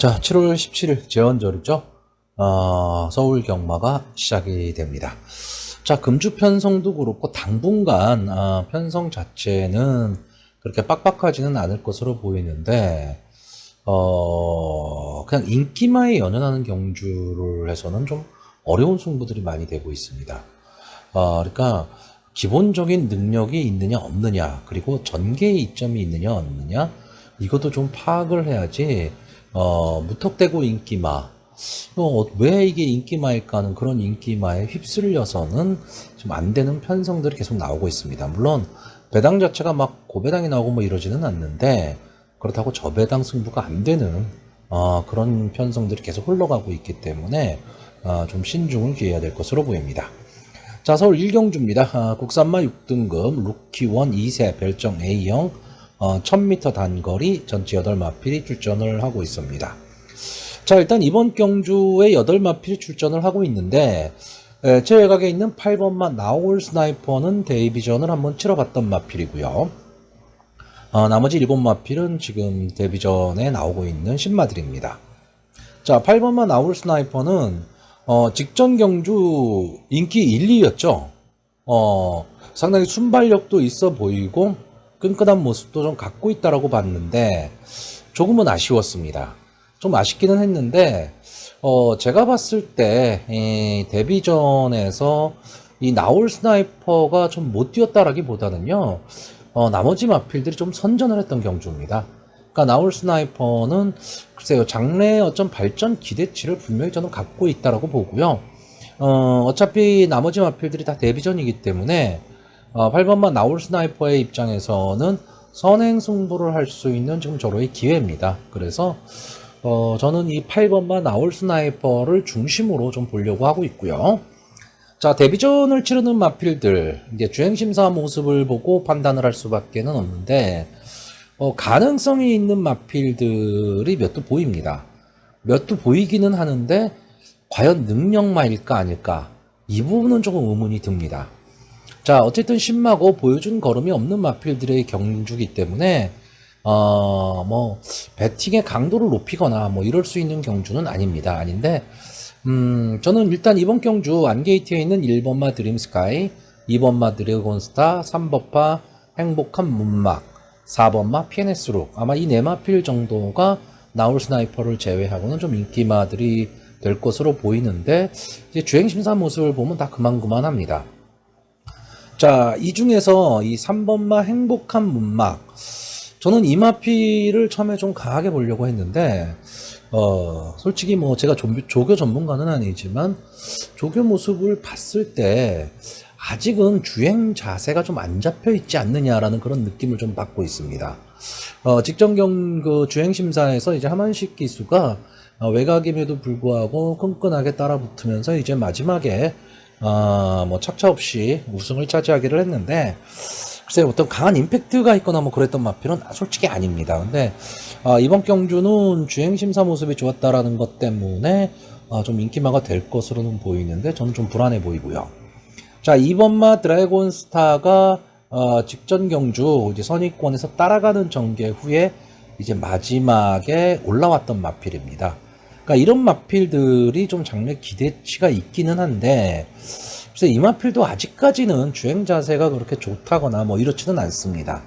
자, 7월 17일 제헌절이죠. 서울 경마가 시작이 됩니다. 자, 금주 편성도 그렇고 당분간 편성 자체는 그렇게 빡빡하지는 않을 것으로 보이는데 그냥 인기마에 연연하는 경주를 해서는 좀 어려운 승부들이 많이 되고 있습니다. 그러니까 기본적인 능력이 있느냐 없느냐, 그리고 전개의 이점이 있느냐 없느냐, 이것도 좀 파악을 해야지 무턱대고 인기마, 왜 이게 인기마일까 하는 그런 인기마에 휩쓸려서는 좀 안 되는 편성들이 계속 나오고 있습니다. 물론 배당 자체가 막 고배당이 나오고 뭐 이러지는 않는데, 그렇다고 저배당 승부가 안 되는 그런 편성들이 계속 흘러가고 있기 때문에 좀 신중을 기해야 될 것으로 보입니다. 자, 서울 1경주입니다. 국산마 6등급 루키원 2세 별정 A형 1000m 단거리 전체 8마필이 출전을 하고 있습니다. 자, 일단 이번 경주에 8마필이 출전을 하고 있는데, 제 외곽에 있는 8번마 나올 스나이퍼는 데뷔전을 한번 치러봤던 마필이고요. 나머지 7마필은 지금 데뷔전에 나오고 있는 신마들입니다. 자, 8번마 나올 스나이퍼는 직전 경주 인기 1, 2였죠. 상당히 순발력도 있어 보이고 끈끈한 모습도 좀 갖고 있다라고 봤는데 조금은 아쉬웠습니다. 좀 아쉽기는 했는데 제가 봤을 때 데뷔전에서 이 나올 스나이퍼가 좀 못 뛰었다라기보다는요, 나머지 마필들이 좀 선전을 했던 경주입니다. 그러니까 나올 스나이퍼는 글쎄요, 장래의 어떤 발전 기대치를 분명히 저는 갖고 있다라고 보고요. 어차피 나머지 마필들이 다 데뷔전이기 때문에 8번만 나올 스나이퍼의 입장에서는 선행 승부를 할 수 있는 지금 저로의 기회입니다. 그래서 저는 이 8번만 나올 스나이퍼를 중심으로 좀 보려고 하고 있고요. 자, 데뷔전을 치르는 마필들, 이제 주행심사 모습을 보고 판단을 할 수밖에는 없는데, 가능성이 있는 마필들이 몇 두 보입니다. 몇 두 보이기는 하는데 과연 능력마일까 아닐까, 이 부분은 조금 의문이 듭니다. 자, 어쨌든 신마고 보여준 걸음이 없는 마필들의 경주기 때문에 뭐 배팅의 강도를 높이거나 뭐 이럴 수 있는 경주는 아닙니다. 아닌데 저는 일단 이번 경주 안게이트에 있는 1번마 드림스카이, 2번마 드래곤스타, 3번마 행복한 문막, 4번마 PNS룩, 아마 이 4마필 정도가 나올 스나이퍼를 제외하고는 좀 인기마들이 될 것으로 보이는데, 이제 주행심사 모습을 보면 다 그만합니다. 자, 이 중에서 이 3번마 행복한 문막, 저는 이 마필을 처음에 좀 강하게 보려고 했는데, 솔직히 뭐 제가 조교 전문가는 아니지만 조교 모습을 봤을 때 아직은 주행 자세가 좀 안 잡혀 있지 않느냐라는 그런 느낌을 좀 받고 있습니다. 직전 그 주행 심사에서 이제 하만식 기수가 외곽임에도 불구하고 끈끈하게 따라붙으면서 이제 마지막에 뭐 착차 없이 우승을 차지하기를 했는데, 글쎄 어떤 강한 임팩트가 있거나 뭐 그랬던 마필은 솔직히 아닙니다. 근데 이번 경주는 주행심사 모습이 좋았다라는 것 때문에 좀 인기마가 될 것으로는 보이는데 저는 좀 불안해 보이고요. 자, 2번마 드래곤스타가 직전 경주 이제 선입권에서 따라가는 전개 후에 이제 마지막에 올라왔던 마필입니다. 그러니까 이런 마필들이 좀 장래 기대치가 있기는 한데, 그래서 이 마필도 아직까지는 주행 자세가 그렇게 좋다거나 뭐 이렇지는 않습니다.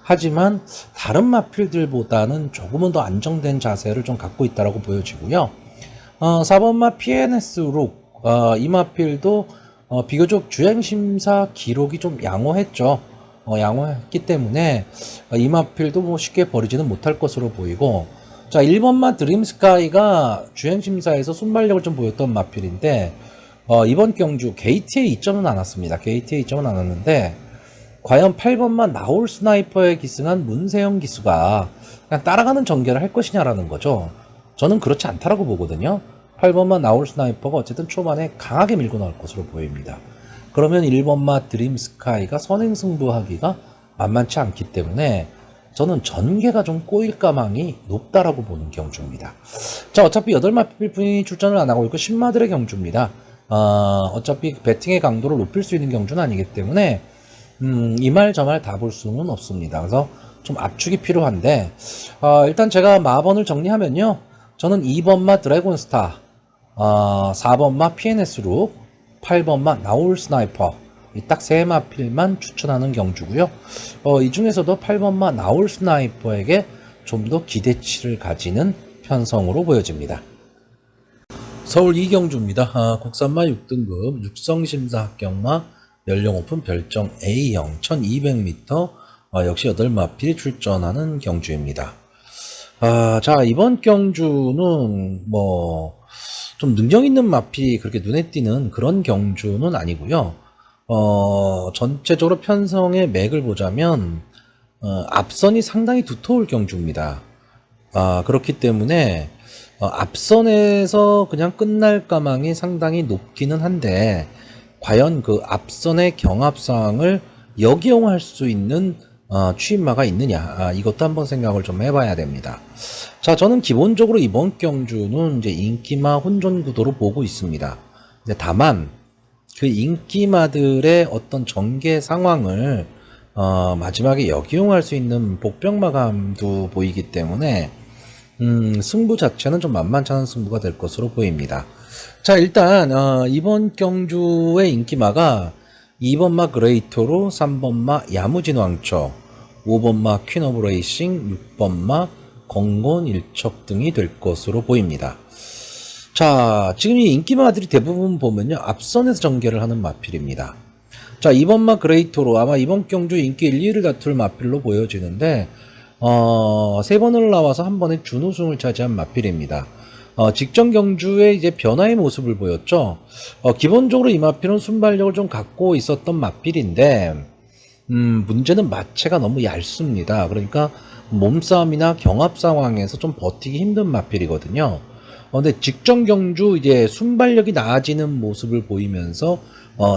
하지만 다른 마필들보다는 조금은 더 안정된 자세를 좀 갖고 있다라고 보여지고요. 4번마 PNS룩, 이 마필도 비교적 주행심사 기록이 좀 양호했죠. 양호했기 때문에 이 마필도 뭐 쉽게 버리지는 못할 것으로 보이고, 자, 1번마 드림스카이가 주행심사에서 순발력을 좀 보였던 마필인데, 이번 경주 게이트에 이점은 안 왔습니다. 게이트에 이점은 안 왔는데, 과연 8번만 나올 스나이퍼에 기승한 문세영 기수가 그냥 따라가는 전개를 할 것이냐라는 거죠. 저는 그렇지 않다라고 보거든요. 8번만 나올 스나이퍼가 어쨌든 초반에 강하게 밀고 나올 것으로 보입니다. 그러면 1번마 드림스카이가 선행승부하기가 만만치 않기 때문에 저는 전개가 좀 꼬일 가망이 높다라고 보는 경주입니다. 자, 어차피 8마필뿐이 출전을 안 하고 있고 신마들의 경주입니다. 어차피 배팅의 강도를 높일 수 있는 경주는 아니기 때문에 이 말 저 말 다 볼 수는 없습니다. 그래서 좀 압축이 필요한데, 일단 제가 마번을 정리하면요, 저는 2번마 드래곤스타, 4번마 PNS룩, 8번마 나울 스나이퍼, 이 딱 세 마필만 추천하는 경주고요. 이 중에서도 8번마 나울 스나이퍼에게 좀 더 기대치를 가지는 편성으로 보여집니다. 서울 이경주입니다. 국산마 6등급 육성심사 합격마 연령 오픈 별정 A형 1200m 역시 8마필이 출전하는 경주입니다. 자, 이번 경주는 좀 능력 있는 마필이 그렇게 눈에 띄는 그런 경주는 아니고요. 전체적으로 편성의 맥을 보자면 앞선이 상당히 두터울 경주입니다. 그렇기 때문에 앞선에서 그냥 끝날 가망이 상당히 높기는 한데 과연 그 앞선의 경합상을 역이용할 수 있는 취임마가 있느냐, 이것도 한번 생각을 좀 해봐야 됩니다. 자, 저는 기본적으로 이번 경주는 이제 인기마 혼전 구도로 보고 있습니다. 근데 다만 그 인기마들의 어떤 전개 상황을 마지막에 역이용할 수 있는 복병마감도 보이기 때문에 승부 자체는 좀 만만치 않은 승부가 될 것으로 보입니다. 자, 일단 이번 경주의 인기마가 2번마 그레이토로, 3번마 야무진 왕초, 5번마 퀸 오브 레이싱, 6번마 건곤 일척 등이 될 것으로 보입니다. 자, 지금 이 인기마들이 대부분 보면요, 앞선에서 전개를 하는 마필입니다. 자, 2번마 그레이토로 아마 이번 경주 인기 1, 2위를 다툴 마필로 보여지는데 3번을 나와서 한 번에 준우승을 차지한 마필입니다. 직전 경주에 이제 변화의 모습을 보였죠. 기본적으로 이 마필은 순발력을 좀 갖고 있었던 마필인데, 문제는 마체가 너무 얇습니다. 그러니까 몸싸움이나 경합 상황에서 좀 버티기 힘든 마필이거든요. 근데 직전 경주 이제 순발력이 나아지는 모습을 보이면서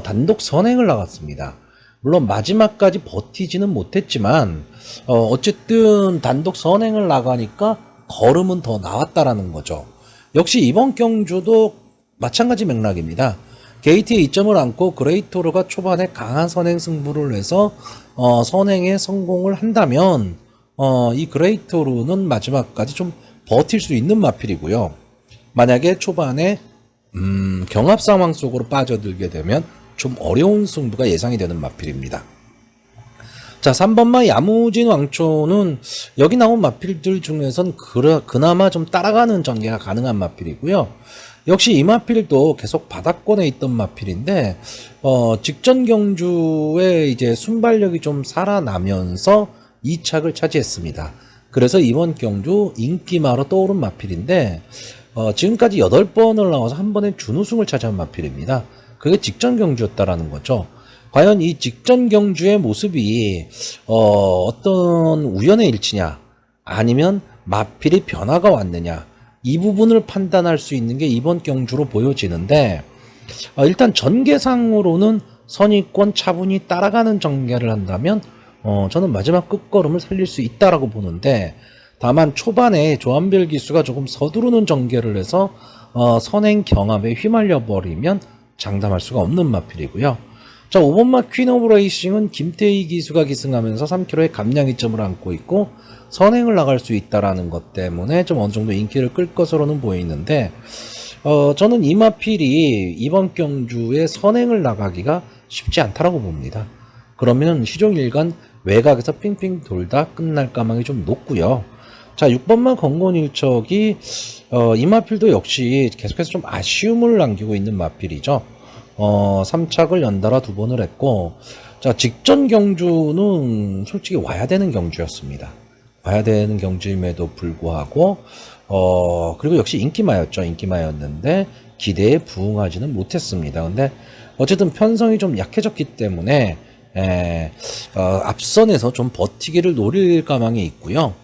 단독 선행을 나갔습니다. 물론 마지막까지 버티지는 못했지만 어쨌든 단독 선행을 나가니까 걸음은 더 나왔다라는 거죠. 역시 이번 경주도 마찬가지 맥락입니다. 게이트에 이점을 안고 그레이토르가 초반에 강한 선행 승부를 해서 선행에 성공을 한다면 이 그레이토르는 마지막까지 좀 버틸 수 있는 마필이고요. 만약에 초반에 경합 상황 속으로 빠져들게 되면 좀 어려운 승부가 예상이 되는 마필입니다. 자, 3번마 야무진 왕초는 여기 나온 마필들 중에선 그나마 좀 따라가는 전개가 가능한 마필이고요. 역시 이 마필도 계속 바닥권에 있던 마필인데 직전 경주에 이제 순발력이 좀 살아나면서 2착을 차지했습니다. 그래서 이번 경주 인기마로 떠오른 마필인데 지금까지 8번을 나와서 한 번에 준우승을 차지한 마필입니다. 그게 직전 경주였다라는 거죠. 과연 이 직전 경주의 모습이 어떤 우연의 일치냐, 아니면 마필이 변화가 왔느냐, 이 부분을 판단할 수 있는 게 이번 경주로 보여지는데, 일단 전개상으로는 선의권 차분히 따라가는 전개를 한다면 저는 마지막 끝걸음을 살릴 수 있다라고 보는데, 다만 초반에 조한별 기수가 조금 서두르는 전개를 해서 선행 경합에 휘말려 버리면 장담할 수가 없는 마필이고요. 자, 5번마 퀸 오브 레이싱은 김태희 기수가 기승하면서 3km의 감량 이점을 안고 있고 선행을 나갈 수 있다라는 것 때문에 좀 어느 정도 인기를 끌 것으로는 보이는데, 저는 이 마필이 이번 경주에 선행을 나가기가 쉽지 않다라고 봅니다. 그러면 시종일관 외곽에서 핑핑 돌다 끝날 가망이 좀 높고요. 자, 6번만 건곤일척이 이 마필도 역시 계속해서 좀 아쉬움을 남기고 있는 마필이죠. 3착을 연달아 2번을 했고, 자, 직전 경주는 솔직히 와야 되는 경주였습니다. 와야 되는 경주임에도 불구하고 그리고 역시 인기마였죠. 인기마였는데 기대에 부응하지는 못했습니다. 근데 어쨌든 편성이 좀 약해졌기 때문에 앞선에서 좀 버티기를 노릴 가망이 있고요.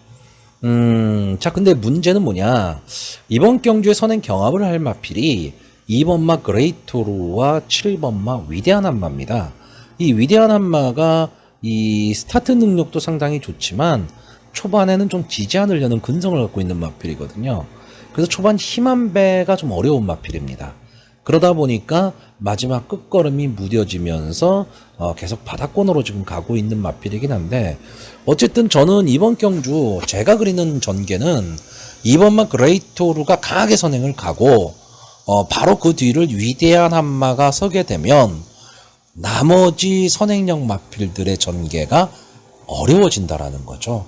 자, 근데 문제는 뭐냐, 이번 경주에 선행 경합을 할 마필이 2번마 그레이토르와 7번마 위대한 한마입니다. 이 위대한 한마가 이 스타트 능력도 상당히 좋지만 초반에는 좀 지지 않으려는 근성을 갖고 있는 마필이거든요. 그래서 초반 힘 한 배가 좀 어려운 마필입니다. 그러다 보니까 마지막 끝걸음이 무뎌지면서 계속 바닥권으로 지금 가고 있는 마필이긴 한데, 어쨌든 저는 이번 경주 제가 그리는 전개는 2번마 그레이토르가 강하게 선행을 가고 바로 그 뒤를 위대한 한마가 서게 되면 나머지 선행력 마필들의 전개가 어려워진다라는 거죠.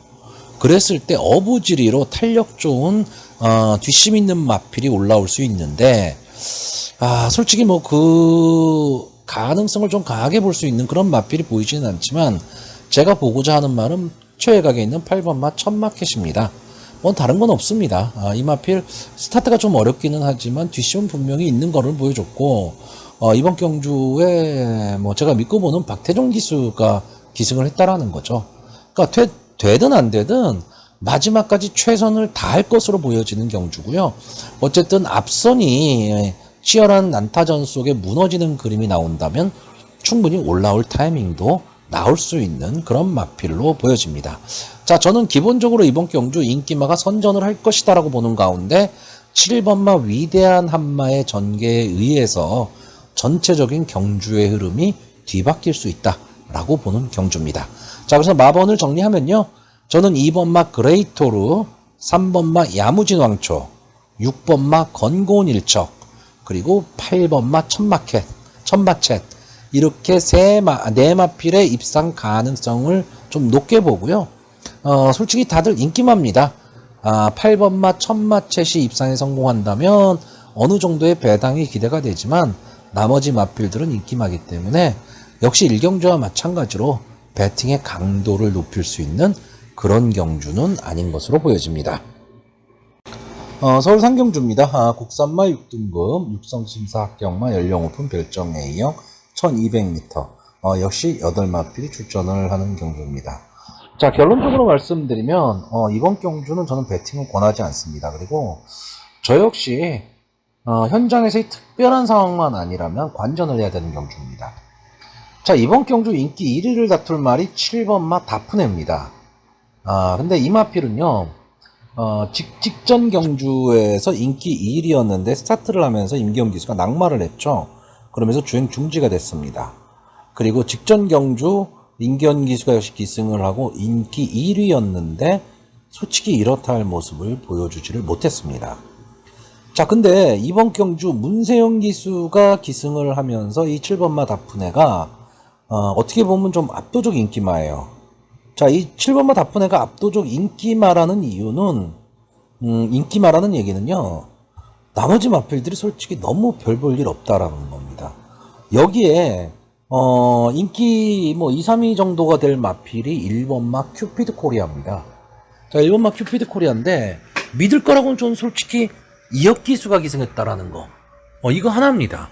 그랬을 때 어부지리로 탄력 좋은 뒷심 있는 마필이 올라올 수 있는데, 솔직히 뭐 그 가능성을 좀 강하게 볼 수 있는 그런 마필이 보이지는 않지만, 제가 보고자 하는 말은 최애각에 있는 8번마 천마켓입니다. 뭐 다른 건 없습니다. 이 마필 스타트가 좀 어렵기는 하지만 뒷심은 분명히 있는 거를 보여줬고, 이번 경주에 뭐 제가 믿고 보는 박태종 기수가 기승을 했다라는 거죠. 그러니까 되든 안 되든 마지막까지 최선을 다할 것으로 보여지는 경주고요. 어쨌든 앞선이 치열한 난타전 속에 무너지는 그림이 나온다면 충분히 올라올 타이밍도 나올 수 있는 그런 마필로 보여집니다. 자, 저는 기본적으로 이번 경주 인기마가 선전을 할 것이다 라고 보는 가운데 7번마 위대한 한마의 전개에 의해서 전체적인 경주의 흐름이 뒤바뀔 수 있다 라고 보는 경주입니다. 자, 그래서 마번을 정리하면요, 저는 2번마 그레이토르, 3번마 야무진 왕초, 6번마 건고온 일척, 그리고 8번마 천마쳇 이렇게 네 마필의 입상 가능성을 좀 높게 보고요. 솔직히 다들 인기마입니다. 8번마 천마쳇이 입상에 성공한다면 어느 정도의 배당이 기대가 되지만 나머지 마필들은 인기마기 때문에 역시 1경주와 마찬가지로 배팅의 강도를 높일 수 있는 그런 경주는 아닌 것으로 보여집니다. 서울 상경주입니다. 국산마 6등급 육성심사 합격마 연령 오픈 별정 A형 1200m 역시 8마필이 출전을 하는 경주입니다. 자, 결론적으로 말씀드리면 이번 경주는 저는 배팅을 권하지 않습니다. 그리고 저 역시 현장에서의 특별한 상황만 아니라면 관전을 해야 되는 경주입니다. 자, 이번 경주 인기 1위를 다툴 말이 7번마 다프네입니다. 근데 이 마필은요, 직전 경주에서 인기 2위였는데 스타트를 하면서 임기영 기수가 낙마를 했죠. 그러면서 주행 중지가 됐습니다. 그리고 직전 경주 임기영 기수가 역시 기승을 하고 인기 1위였는데 솔직히 이렇다 할 모습을 보여주지를 못했습니다. 자, 근데 이번 경주 문세영 기수가 기승을 하면서 이 7번마 다프네가 어떻게 보면 좀 압도적 인기마예요. 자, 이 7번마 다프네가 압도적 인기마라는 이유는, 인기마라는 얘기는요, 나머지 마필들이 솔직히 너무 별 볼 일 없다라는 겁니다. 여기에, 인기 2, 3위 정도가 될 마필이 1번마 큐피드 코리아입니다. 자, 1번마 큐피드 코리아인데, 믿을 거라고는 좀 솔직히 이혁 기수가 기승했다라는 거. 이거 하나입니다.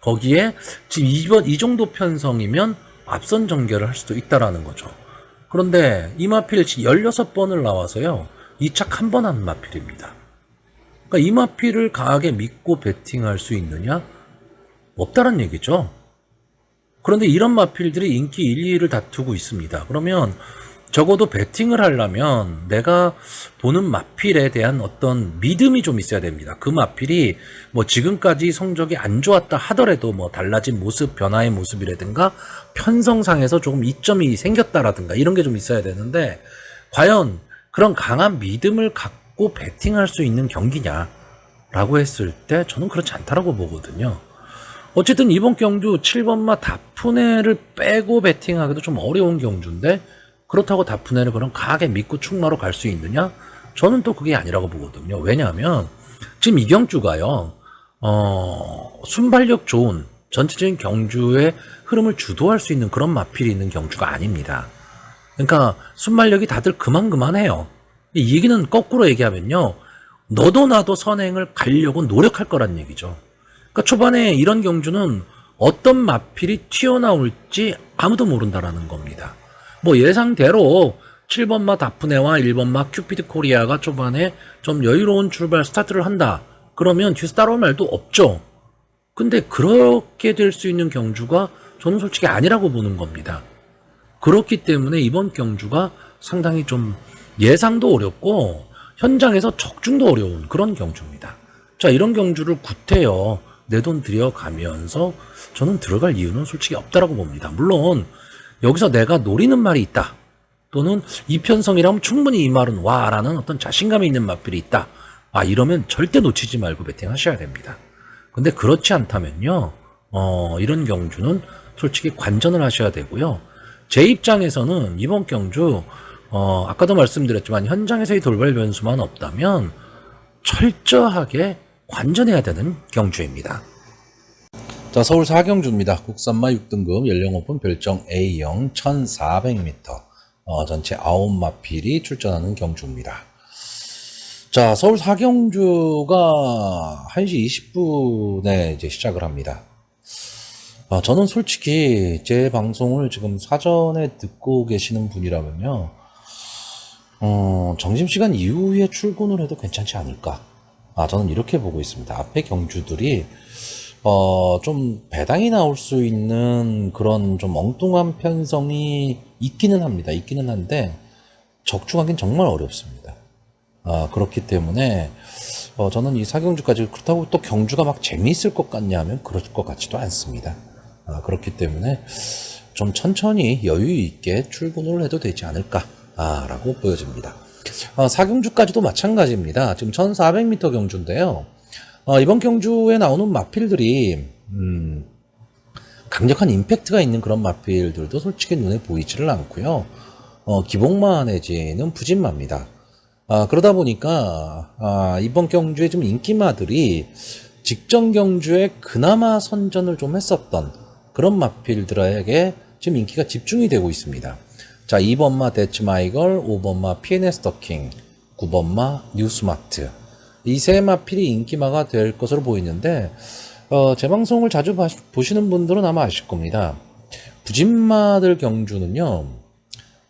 거기에 지금 이 정도 편성이면 앞선 전개를 할 수도 있다라는 거죠. 그런데 이 마필 지금 16번을 나와서요, 2착 1번 한 마필입니다. 그러니까 이 마필을 강하게 믿고 배팅할 수 있느냐? 없다는 얘기죠. 그런데 이런 마필들이 인기 1, 2위를 다투고 있습니다. 그러면 적어도 배팅을 하려면 내가 보는 마필에 대한 어떤 믿음이 좀 있어야 됩니다. 그 마필이 뭐 지금까지 성적이 안 좋았다 하더라도 뭐 달라진 모습, 변화의 모습이라든가 편성상에서 조금 이점이 생겼다라든가 이런 게 좀 있어야 되는데, 과연 그런 강한 믿음을 갖고 배팅할 수 있는 경기냐라고 했을 때 저는 그렇지 않다라고 보거든요. 어쨌든 이번 경주 7번마 다프네를 빼고 배팅하기도 좀 어려운 경주인데, 그렇다고 다프네를 그럼 강하게 믿고 충마로 갈 수 있느냐? 저는 또 그게 아니라고 보거든요. 왜냐하면 지금 이 경주가요, 순발력 좋은 전체적인 경주의 흐름을 주도할 수 있는 그런 마필이 있는 경주가 아닙니다. 그러니까 순발력이 다들 그만해요. 이 얘기는 거꾸로 얘기하면요, 너도 나도 선행을 가려고 노력할 거란 얘기죠. 그러니까 초반에 이런 경주는 어떤 마필이 튀어나올지 아무도 모른다라는 겁니다. 뭐 예상대로 7번마 다프네와 1번마 큐피드 코리아가 초반에 좀 여유로운 출발 스타트를 한다. 그러면 뒤에서 따라올 말도 없죠. 근데 그렇게 될 수 있는 경주가 저는 솔직히 아니라고 보는 겁니다. 그렇기 때문에 이번 경주가 상당히 좀 예상도 어렵고 현장에서 적중도 어려운 그런 경주입니다. 자, 이런 경주를 구태여 내 돈 들여가면서 저는 들어갈 이유는 솔직히 없다라고 봅니다. 물론 여기서 내가 노리는 말이 있다. 또는 이편성이라면 충분히 이 말은 와 라는 어떤 자신감이 있는 맛필이 있다. 이러면 절대 놓치지 말고 베팅하셔야 됩니다. 근데 그렇지 않다면요. 이런 경주는 솔직히 관전을 하셔야 되고요. 제 입장에서는 이번 경주 아까도 말씀드렸지만 현장에서의 돌발 변수만 없다면 철저하게 관전해야 되는 경주입니다. 자, 서울 4경주입니다. 국산마 6등급 연령 오픈 별정 A형 1400m 전체 9마필이 출전하는 경주입니다. 자, 서울 4경주가 1시 20분에 이제 시작을 합니다. 저는 솔직히 제 방송을 지금 사전에 듣고 계시는 분이라면요, 점심시간 이후에 출근을 해도 괜찮지 않을까. 저는 이렇게 보고 있습니다. 앞에 경주들이 좀 배당이 나올 수 있는 그런 좀 엉뚱한 편성이 있기는 합니다. 있기는 한데 적중하기는 정말 어렵습니다. 그렇기 때문에 저는 이 4경주까지 그렇다고 또 경주가 막 재미있을 것 같냐 하면 그럴 것 같지도 않습니다. 그렇기 때문에 좀 천천히 여유 있게 출근을 해도 되지 않을까 라고 보여집니다. 4경주까지도 마찬가지입니다. 지금 1400m 경주인데요. 이번 경주에 나오는 마필들이 강력한 임팩트가 있는 그런 마필들도 솔직히 눈에 보이지를 않고요. 기복마 내지는 부진마입니다. 그러다 보니까 이번 경주에 좀 인기마들이 직전 경주에 그나마 선전을 좀 했었던 그런 마필들에게 지금 인기가 집중이 되고 있습니다. 자, 2번마 대치마이걸, 5번마 PNS 더킹, 9번마 뉴스마트. 이 세 마필이 인기마가 될 것으로 보이는데, 제 방송을 자주 보시는 분들은 아마 아실 겁니다. 부진마들 경주는요,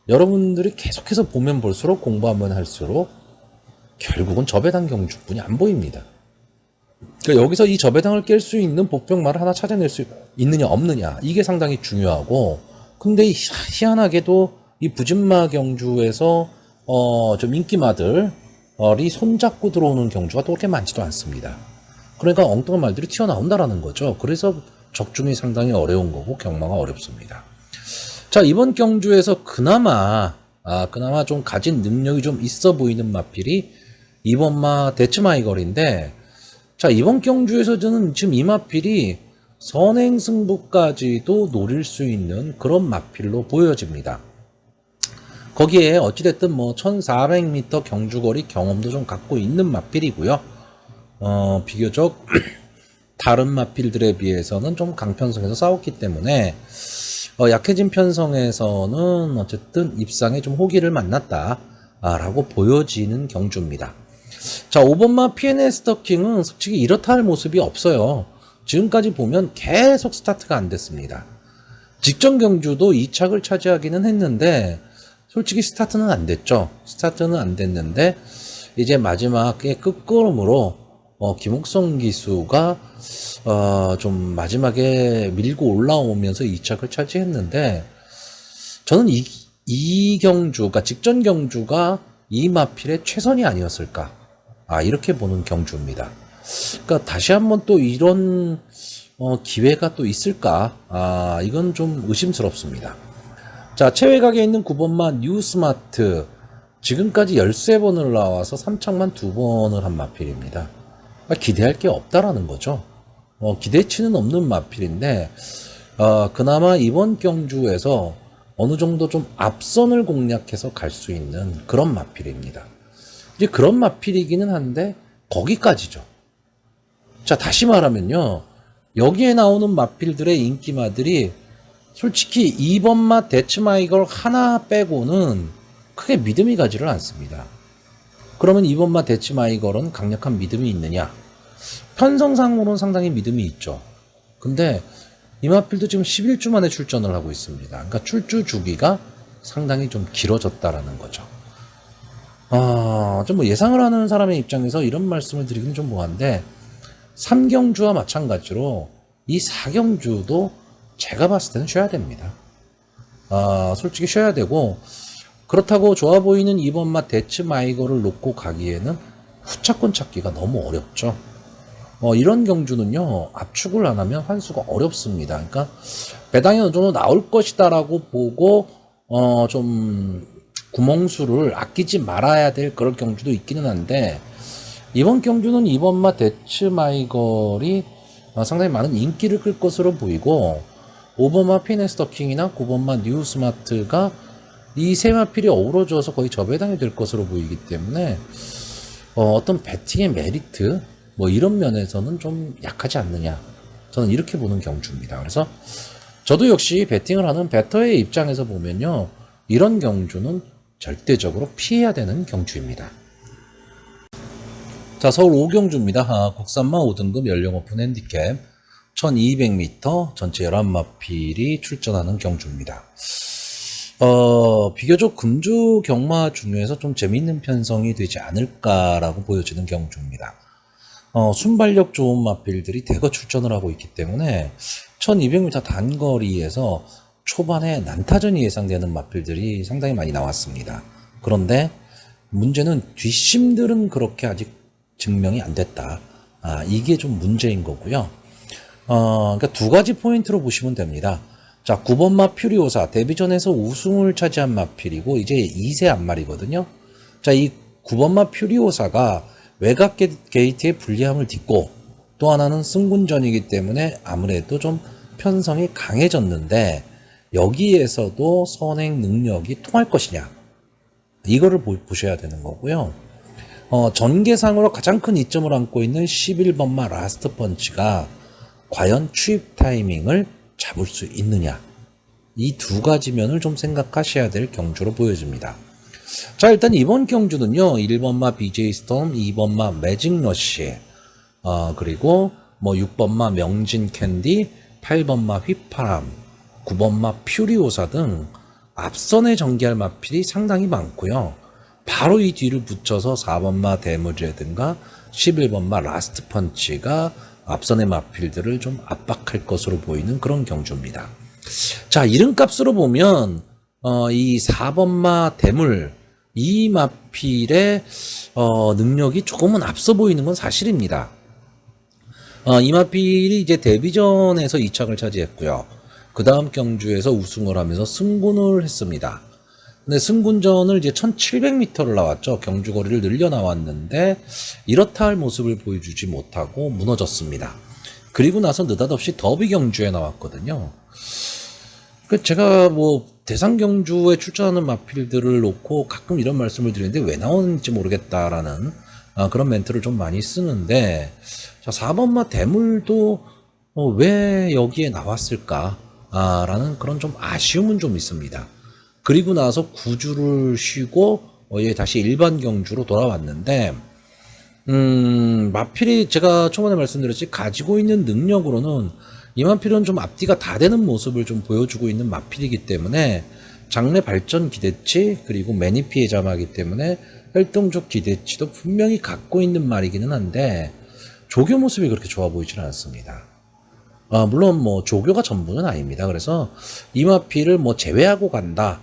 여러분들이 계속해서 보면 볼수록 공부하면 할수록 결국은 저배당 경주뿐이 안 보입니다. 그러니까 여기서 이 저배당을 깰 수 있는 복병마를 하나 찾아낼 수 있느냐 없느냐, 이게 상당히 중요하고, 근데 희한하게도 이 부진마 경주에서 좀 인기마들이 손잡고 들어오는 경주가 또 그렇게 많지도 않습니다. 그러니까 엉뚱한 말들이 튀어나온다라는 거죠. 그래서 적중이 상당히 어려운 거고 경마가 어렵습니다. 자, 이번 경주에서 그나마 좀 가진 능력이 좀 있어 보이는 마필이 2번마 대치마이걸인데, 자, 이번 경주에서 저는 지금 이 마필이 선행승부까지도 노릴 수 있는 그런 마필로 보여집니다. 거기에 어찌됐든 1400m 경주거리 경험도 좀 갖고 있는 마필이고요. 비교적 다른 마필들에 비해서는 좀 강편성에서 싸웠기 때문에 약해진 편성에서는 어쨌든 입상에 좀 호기를 만났다 라고 보여지는 경주입니다. 자, 5번마 PNS 더킹은 솔직히 이렇다 할 모습이 없어요. 지금까지 보면 계속 스타트가 안 됐습니다. 직전 경주도 2착을 차지하기는 했는데 솔직히 스타트는 안 됐죠. 스타트는 안 됐는데 이제 마지막에 끝걸음으로 김옥성 기수가 좀 마지막에 밀고 올라오면서 2착을 차지했는데, 저는 이 경주가 직전 경주가 이 마필의 최선이 아니었을까, 이렇게 보는 경주입니다. 그러니까 다시 한번 또 이런 기회가 또 있을까, 이건 좀 의심스럽습니다. 자, 최외곽에 있는 9번마 뉴스마트, 지금까지 13번을 나와서 3착만 2번을 한 마필입니다. 기대할 게 없다라는 거죠. 기대치는 없는 마필인데, 그나마 이번 경주에서 어느 정도 좀 앞선을 공략해서 갈 수 있는 그런 마필입니다. 이제 그런 마필이기는 한데 거기까지죠. 자, 다시 말하면요, 여기에 나오는 마필들의 인기마들이 솔직히 2번마 대치마이걸 하나 빼고는 크게 믿음이 가지를 않습니다. 그러면 2번마 대치마이걸은 강력한 믿음이 있느냐? 편성상으로는 상당히 믿음이 있죠. 근데 이 마필도 지금 11주 만에 출전을 하고 있습니다. 그러니까 출주 주기가 상당히 좀 길어졌다라는 거죠. 좀 예상을 하는 사람의 입장에서 이런 말씀을 드리기는 좀 뭐한데, 3경주와 마찬가지로 이 4경주도 제가 봤을 때는 쉬어야 됩니다. 솔직히 쉬어야 되고, 그렇다고 좋아 보이는 2번마 대치마이걸을 놓고 가기에는 후차권 찾기가 너무 어렵죠. 이런 경주는요, 압축을 안 하면 환수가 어렵습니다. 그러니까 배당이 어느 정도 나올 것이다라고 보고 좀 구멍수를 아끼지 말아야 될 그런 경주도 있기는 한데, 이번 경주는 2번마 대츠마이걸이 상당히 많은 인기를 끌 것으로 보이고, 5번마 피네스터킹이나 9번마 뉴스마트가 이 세 마필이 어우러져서 거의 저배당이 될 것으로 보이기 때문에 어떤 배팅의 메리트 뭐 이런 면에서는 좀 약하지 않느냐, 저는 이렇게 보는 경주입니다. 그래서 저도 역시 배팅을 하는 배터의 입장에서 보면요, 이런 경주는 절대적으로 피해야 되는 경주입니다. 자, 서울 5경주입니다. 국산마 5등급 연령 오픈 핸디캡 1200m 전체 11마필이 출전하는 경주입니다. 비교적 금주 경마 중에서 좀 재미있는 편성이 되지 않을까라고 보여지는 경주입니다. 순발력 좋은 마필들이 대거 출전을 하고 있기 때문에 1200m 단거리에서 초반에 난타전이 예상되는 마필들이 상당히 많이 나왔습니다. 그런데 문제는 뒷심들은 그렇게 아직 증명이 안 됐다. 이게 좀 문제인 거고요. 그러니까 두 가지 포인트로 보시면 됩니다. 자, 9번마 퓨리오사 데뷔전에서 우승을 차지한 마필이고 이제 2세 앞말이거든요. 자, 이 9번마 퓨리오사가 외곽 게이트의 불리함을 딛고 또 하나는 승군전이기 때문에 아무래도 좀 편성이 강해졌는데 여기에서도 선행 능력이 통할 것이냐, 이거를 보셔야 되는 거고요. 전개상으로 가장 큰 이점을 안고 있는 11번마 라스트 펀치가 과연 추입 타이밍을 잡을 수 있느냐, 이 두 가지 면을 좀 생각하셔야 될 경주로 보여집니다. 자, 일단 이번 경주는요, 1번마 BJ 스톰, 2번마 매직 러시, 그리고 뭐 6번마 명진 캔디, 8번마 휘파람, 9번마 퓨리오사 등 앞선에 전개할 마필이 상당히 많고요. 바로 이 뒤를 붙여서 4번마 데무제든가 11번마 라스트 펀치가 앞선의 마필들을 좀 압박할 것으로 보이는 그런 경주입니다. 자, 이름값으로 보면 이 4번마 대물, 이 마필의 능력이 조금은 앞서 보이는 건 사실입니다. 이 마필이 이제 데뷔전에서 2착을 차지했고요. 그 다음 경주에서 우승을 하면서 승군을 했습니다. 근데 승군전을 이제 1700m를 나왔죠. 경주거리를 늘려 나왔는데 이렇다 할 모습을 보여주지 못하고 무너졌습니다. 그리고 나서 느닷없이 더비 경주에 나왔거든요. 제가 뭐 대상 경주에 출전하는 마필들을 놓고 가끔 이런 말씀을 드리는데 왜 나오는지 모르겠다라는 그런 멘트를 좀 많이 쓰는데, 자, 4번마 대물도 왜 여기에 나왔을까 라는 그런 좀 아쉬움은 좀 있습니다. 그리고 나서 9주를 쉬고 다시 일반 경주로 돌아왔는데 마필이 제가 초반에 말씀드렸지 가지고 있는 능력으로는 이 마필은 좀 앞뒤가 다 되는 모습을 좀 보여주고 있는 마필이기 때문에 장래 발전 기대치 그리고 매니 피해자마기 때문에 활동적 기대치도 분명히 갖고 있는 말이기는 한데 조교 모습이 그렇게 좋아 보이지는 않습니다. 물론 뭐 조교가 전부는 아닙니다. 그래서 이 마필을 뭐 제외하고 간다,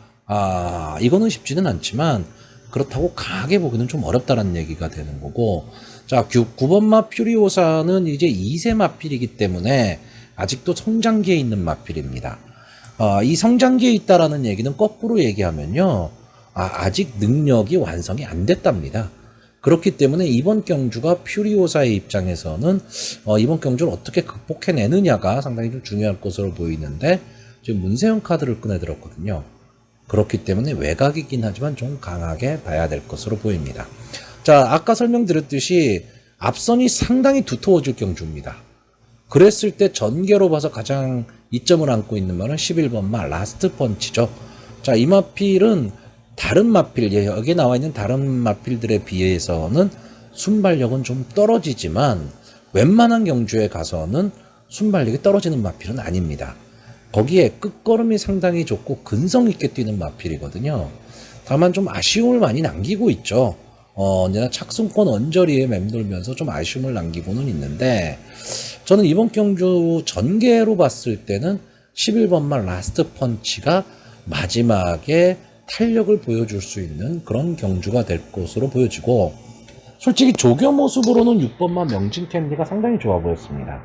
이거는 쉽지는 않지만 그렇다고 강하게 보기는 좀 어렵다는 얘기가 되는 거고, 자, 9번마 퓨리오사는 이제 2세 마필이기 때문에 아직도 성장기에 있는 마필입니다. 이 성장기에 있다라는 얘기는 거꾸로 얘기하면요, 아직 능력이 완성이 안 됐답니다. 그렇기 때문에 이번 경주가 퓨리오사의 입장에서는 이번 경주를 어떻게 극복해내느냐가 상당히 좀 중요할 것으로 보이는데 지금 문세영 카드를 꺼내들었거든요. 그렇기 때문에 외곽이긴 하지만 좀 강하게 봐야 될 것으로 보입니다. 자, 아까 설명드렸듯이 앞선이 상당히 두터워질 경주입니다. 그랬을 때 전개로 봐서 가장 이점을 안고 있는 말은 11번마 라스트 펀치죠. 자, 이 마필은 다른 마필, 여기 나와 있는 다른 마필들에 비해서는 순발력은 좀 떨어지지만 웬만한 경주에 가서는 순발력이 떨어지는 마필은 아닙니다. 거기에 끝걸음이 상당히 좋고 근성 있게 뛰는 마필이거든요. 다만 좀 아쉬움을 많이 남기고 있죠. 언제나 착순권 언저리에 맴돌면서 좀 아쉬움을 남기고는 있는데, 저는 이번 경주 전개로 봤을 때는 11번마 라스트 펀치가 마지막에 탄력을 보여줄 수 있는 그런 경주가 될 것으로 보여지고, 솔직히 조교 모습으로는 6번마 명진캔디가 상당히 좋아 보였습니다.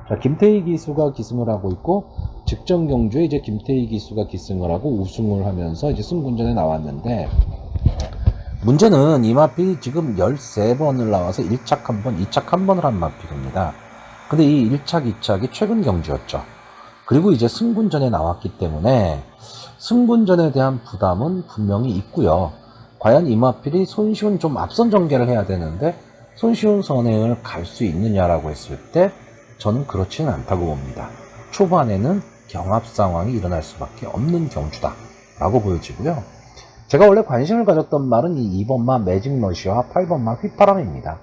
자, 김태희 기수가 기승을 하고 있고, 직전 경주에 이제 김태희 기수가 기승을 하고 우승을 하면서 이제 승군전에 나왔는데, 문제는 이 마필이 지금 13번을 나와서 1착 1번, 2착 1번을 한 마필입니다. 근데 이 1착, 2착이 최근 경주였죠. 그리고 이제 승군전에 나왔기 때문에 승군전에 대한 부담은 분명히 있고요. 과연 이 마필이 손쉬운 좀 앞선 전개를 해야 되는데 손쉬운 선행을 갈 수 있느냐라고 했을 때 저는 그렇지는 않다고 봅니다. 초반에는 경합 상황이 일어날 수밖에 없는 경주다 라고 보여지고요. 제가 원래 관심을 가졌던 말은 이 2번마 매직러시와 8번마 휘파람입니다.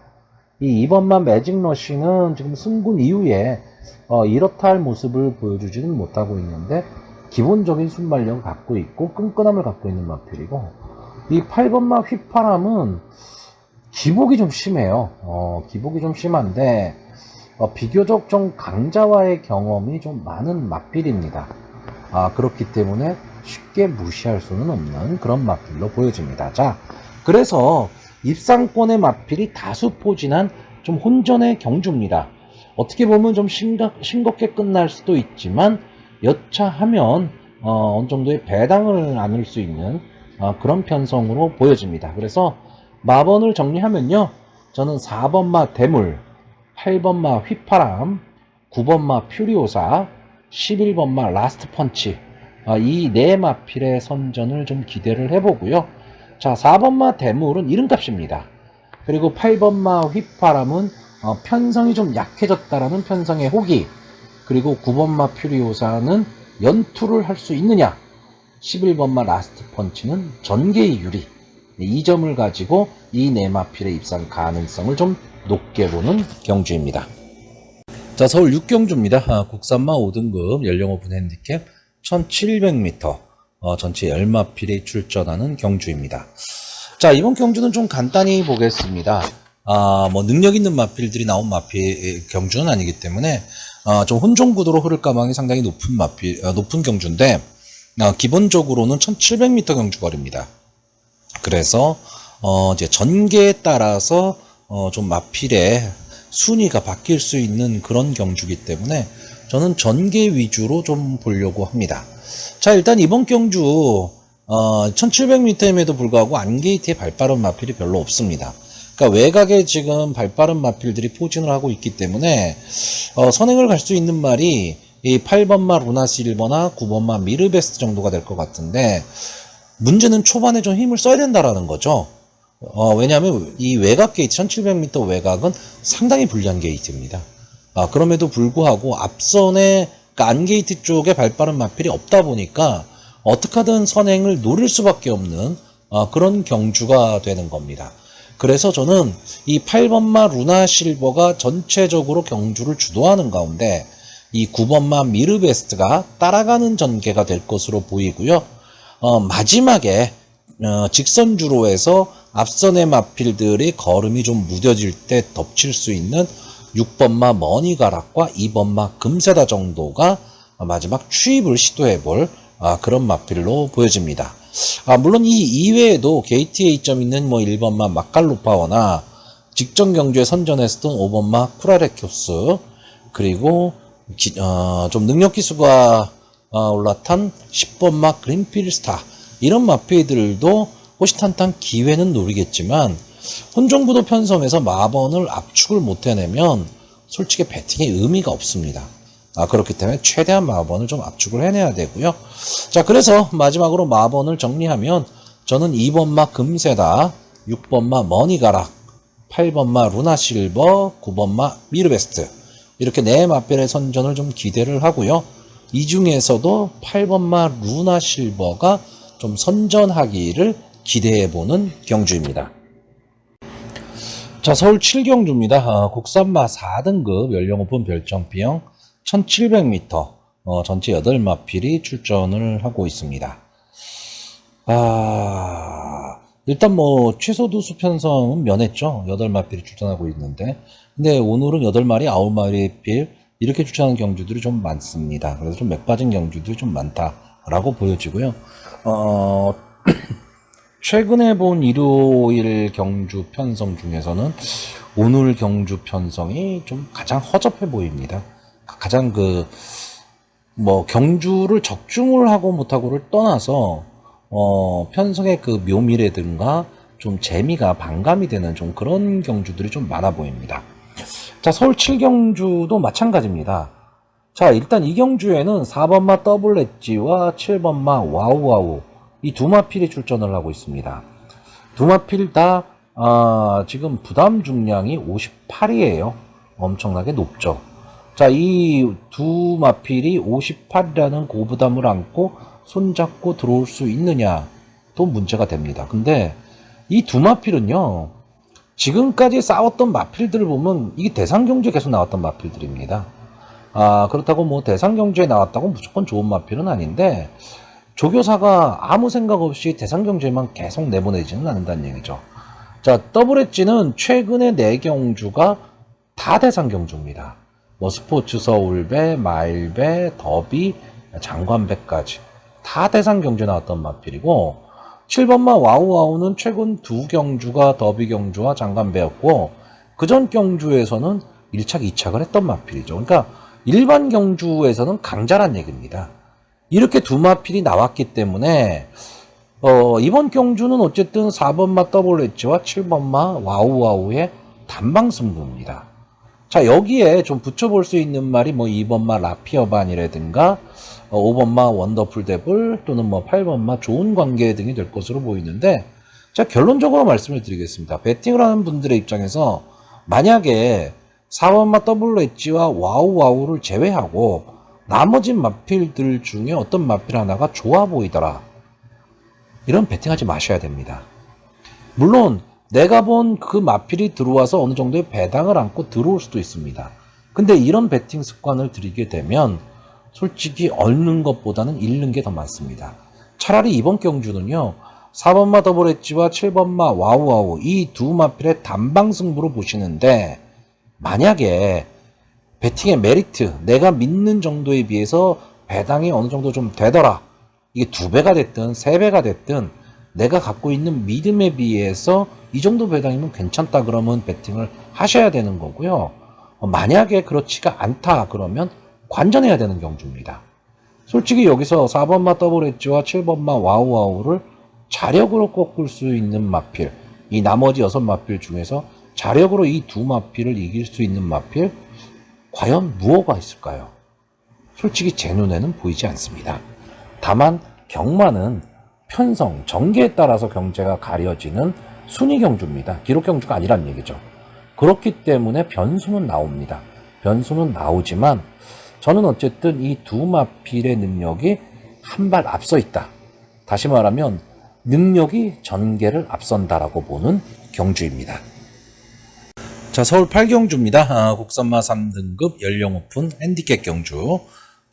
이 2번마 매직러시는 지금 승군 이후에 이렇다 할 모습을 보여주지는 못하고 있는데 기본적인 순발력을 갖고 있고 끈끈함을 갖고 있는 마필이고, 이 8번마 휘파람은 기복이 좀 심해요. 기복이 좀 심한데 비교적 좀 강자와의 경험이 좀 많은 마필입니다. 그렇기 때문에 쉽게 무시할 수는 없는 그런 마필로 보여집니다. 자, 그래서 입상권의 마필이 다수 포진한 좀 혼전의 경주입니다. 어떻게 보면 좀 싱겁게 끝날 수도 있지만 여차하면 어느 정도의 배당을 나눌 수 있는 그런 편성으로 보여집니다. 그래서 마번을 정리하면요, 저는 4번마 대물, 8번마 휘파람, 9번마 퓨리오사, 11번마 라스트 펀치, 이 네 마필의 선전을 좀 기대를 해보고요. 자, 4번마 대물은 이름값입니다. 그리고 8번마 휘파람은 편성이 좀 약해졌다라는 편성의 호기, 그리고 9번마 퓨리오사는 연투를 할 수 있느냐, 11번마 라스트 펀치는 전개의 유리, 이 점을 가지고 이 네 마필의 입상 가능성을 좀 높게 보는 경주입니다. 자, 서울 6경주입니다. 국산마 5등급 연령 오픈 핸디캡 1700m 전체 10마필이 출전하는 경주입니다. 자, 이번 경주는 좀 간단히 보겠습니다. 뭐 능력 있는 마필들이 나온 마필 경주는 아니기 때문에 좀 혼종 구도로 흐를 가망이 상당히 높은 경주인데, 기본적으로는 1700m 경주 거리입니다. 그래서 이제 전개에 따라서 좀 마필의 순위가 바뀔 수 있는 그런 경주이기 때문에 저는 전개 위주로 좀 보려고 합니다. 자, 일단 이번 경주 1700m임에도 불구하고 안게이트에 발빠른 마필이 별로 없습니다. 그러니까 외곽에 지금 발빠른 마필들이 포진을 하고 있기 때문에 선행을 갈 수 있는 말이 이 8번마 루나실버나 9번마 미르베스트 정도가 될 것 같은데, 문제는 초반에 좀 힘을 써야 된다라는 거죠. 왜냐하면 이 외곽 게이트 1700m 외곽은 상당히 불리한 게이트입니다. 그럼에도 불구하고 앞선에 그러니까 안게이트 쪽에 발빠른 마필이 없다 보니까 어떻게든 선행을 노릴 수밖에 없는 그런 경주가 되는 겁니다. 그래서 저는 이 8번마 루나실버가 전체적으로 경주를 주도하는 가운데 이 9번마 미르베스트가 따라가는 전개가 될 것으로 보이고요. 마지막에 직선주로에서 앞선의 마필들이 걸음이 좀 무뎌질 때 덮칠 수 있는 6번마 머니가락과 2번마 금세다 정도가 마지막 추입을 시도해볼 그런 마필로 보여집니다. 물론 이 이외에도 게이트 A점 있는 뭐 1번마 마칼로파워나 직전 경주에 선전했었던 5번마 쿠라레큐스, 그리고 좀 능력 기수가 올라탄 10번마 그린필스타, 이런 마필들도 호시탄탄 기회는 노리겠지만 혼종구도 편성에서 마번을 압축을 못 해내면 솔직히 배팅에 의미가 없습니다. 그렇기 때문에 최대한 마번을 좀 압축을 해내야 되고요. 자, 그래서 마지막으로 마번을 정리하면 저는 2번마 금세다, 6번마 머니가락, 8번마 루나실버, 9번마 미르베스트, 이렇게 네 마필의 선전을 좀 기대를 하고요. 이 중에서도 8번마 루나실버가 좀 선전하기를 기대해보는 경주입니다. 자, 서울 7경주입니다. 국산마 4등급 연령 오픈 별점비형 1700m 전체 8마필이 출전을 하고 있습니다. 일단 뭐 최소 두수 편성은 면했죠. 8마필이 출전하고 있는데, 근데 오늘은 8마리, 9마리 필 이렇게 출전하는 경주들이 좀 많습니다. 그래서 좀 맥 빠진 경주들이 좀 많다라고 보여지고요. 최근에 본 일요일 경주 편성 중에서는 오늘 경주 편성이 좀 가장 허접해 보입니다. 가장 경주를 적중을 하고 못하고를 떠나서, 편성의 그 묘미라든가 좀 재미가 반감이 되는 좀 그런 경주들이 좀 많아 보입니다. 자, 서울 7경주도 마찬가지입니다. 자, 일단 이 경주에는 4번마 더블 엣지와 7번마 와우와우 이 두 마필이 출전을 하고 있습니다. 두 마필 다 지금 부담 중량이 58이에요. 엄청나게 높죠. 자, 이 두 마필이 58이라는 고부담을 안고 손잡고 들어올 수 있느냐도 문제가 됩니다. 근데 이 두 마필은요, 지금까지 싸웠던 마필들을 보면 이게 대상경주에 계속 나왔던 마필들입니다. 그렇다고 뭐 대상경주에 나왔다고 무조건 좋은 마필은 아닌데, 조교사가 아무 생각 없이 대상경주에만 계속 내보내지는 않는다는 얘기죠. 자, 더블 엣지는 최근에 4경주가 다 대상경주입니다. 뭐 스포츠 서울배, 마일배, 더비, 장관배까지 다 대상경주에 나왔던 마필이고, 7번마 와우와우는 최근 2경주가 더비 경주와 장관배였고, 그전 경주에서는 1착, 2착을 했던 마필이죠. 그러니까 일반 경주에서는 강자란 얘기입니다. 이렇게 두 마필이 나왔기 때문에 이번 경주는 어쨌든 4번마 더블 엣지와 7번마 와우와우의 단방 승부입니다. 자, 여기에 좀 붙여볼 수 있는 말이 뭐 2번마 라피어반이라든가 5번마 원더풀 데블 또는 뭐 8번마 좋은 관계 등이 될 것으로 보이는데, 자, 결론적으로 말씀을 드리겠습니다. 배팅을 하는 분들의 입장에서 만약에 4번마 더블 엣지와 와우와우를 제외하고 나머지 마필들 중에 어떤 마필 하나가 좋아 보이더라, 이런 배팅하지 마셔야 됩니다. 물론 내가 본 그 마필이 들어와서 어느 정도의 배당을 안고 들어올 수도 있습니다. 근데 이런 배팅 습관을 들이게 되면 솔직히 얻는 것보다는 잃는 게 더 많습니다. 차라리 이번 경주는요, 4번마 더블 엣지와 7번마 와우와우 이 두 마필의 단방 승부로 보시는데, 만약에 배팅의 메리트, 내가 믿는 정도에 비해서 배당이 어느 정도 좀 되더라, 이게 2배가 됐든 3배가 됐든 내가 갖고 있는 믿음에 비해서 이 정도 배당이면 괜찮다 그러면 배팅을 하셔야 되는 거고요. 만약에 그렇지가 않다 그러면 관전해야 되는 경주입니다. 솔직히 여기서 4번마 더블 엣지와 7번마 와우와우를 자력으로 꺾을 수 있는 마필, 이 나머지 6마필 중에서 자력으로 이 두 마필을 이길 수 있는 마필, 과연 무엇가 있을까요? 솔직히 제 눈에는 보이지 않습니다. 다만 경마는 편성, 전개에 따라서 경제가 가려지는 순위 경주입니다. 기록 경주가 아니란 얘기죠. 그렇기 때문에 변수는 나옵니다. 변수는 나오지만 저는 어쨌든 이 두 마필의 능력이 한 발 앞서 있다. 다시 말하면 능력이 전개를 앞선다라고 보는 경주입니다. 자, 서울 8경주입니다. 국산마 3등급 연령 오픈 핸디캡 경주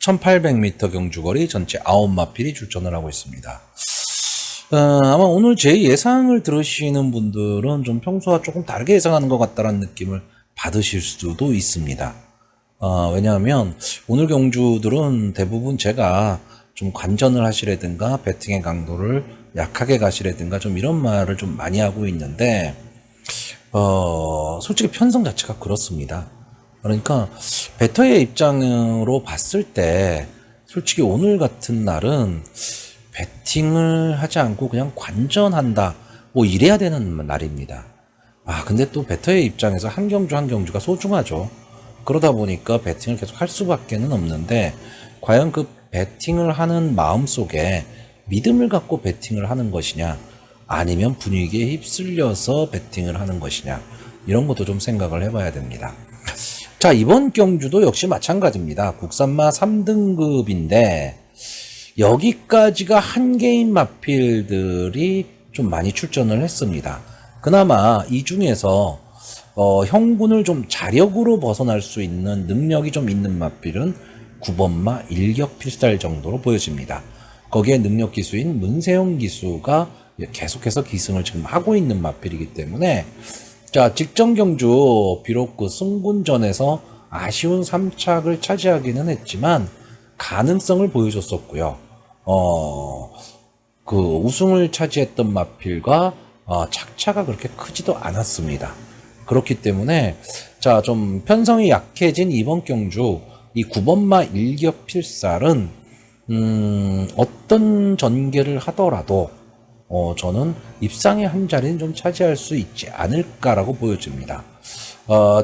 1800m 경주거리 전체 9마필이 출전을 하고 있습니다. 아마 오늘 제 예상을 들으시는 분들은 좀 평소와 조금 다르게 예상하는 것 같다는 느낌을 받으실 수도 있습니다. 왜냐하면 오늘 경주들은 대부분 제가 좀 관전을 하시라든가 배팅의 강도를 약하게 가시라든가 좀 이런 말을 좀 많이 하고 있는데, 솔직히 편성 자체가 그렇습니다. 그러니까 배터의 입장으로 봤을 때 솔직히 오늘 같은 날은 배팅을 하지 않고 그냥 관전한다, 뭐 이래야 되는 날입니다. 근데 또 배터의 입장에서 한 경주 한 경주가 소중하죠. 그러다 보니까 배팅을 계속 할 수밖에는 없는데, 과연 그 배팅을 하는 마음속에 믿음을 갖고 배팅을 하는 것이냐, 아니면 분위기에 휩쓸려서 배팅을 하는 것이냐, 이런 것도 좀 생각을 해봐야 됩니다. 자, 이번 경주도 역시 마찬가지입니다. 국산마 3등급인데 여기까지가 한 개인 마필들이 좀 많이 출전을 했습니다. 그나마 이 중에서 형군을 좀 자력으로 벗어날 수 있는 능력이 좀 있는 마필은 9번마 일격필살 정도로 보여집니다. 거기에 능력 기수인 문세영 기수가 계속해서 기승을 지금 하고 있는 마필이기 때문에, 자, 직전 경주 비록 그 승군전에서 아쉬운 3착을 차지하기는 했지만 가능성을 보여줬었고요. 그 우승을 차지했던 마필과 착차가 그렇게 크지도 않았습니다. 그렇기 때문에 자, 좀 편성이 약해진 이번 경주 이 9번마 일격필살은 어떤 전개를 하더라도 저는 입상의 한 자리는 좀 차지할 수 있지 않을까라고 보여집니다.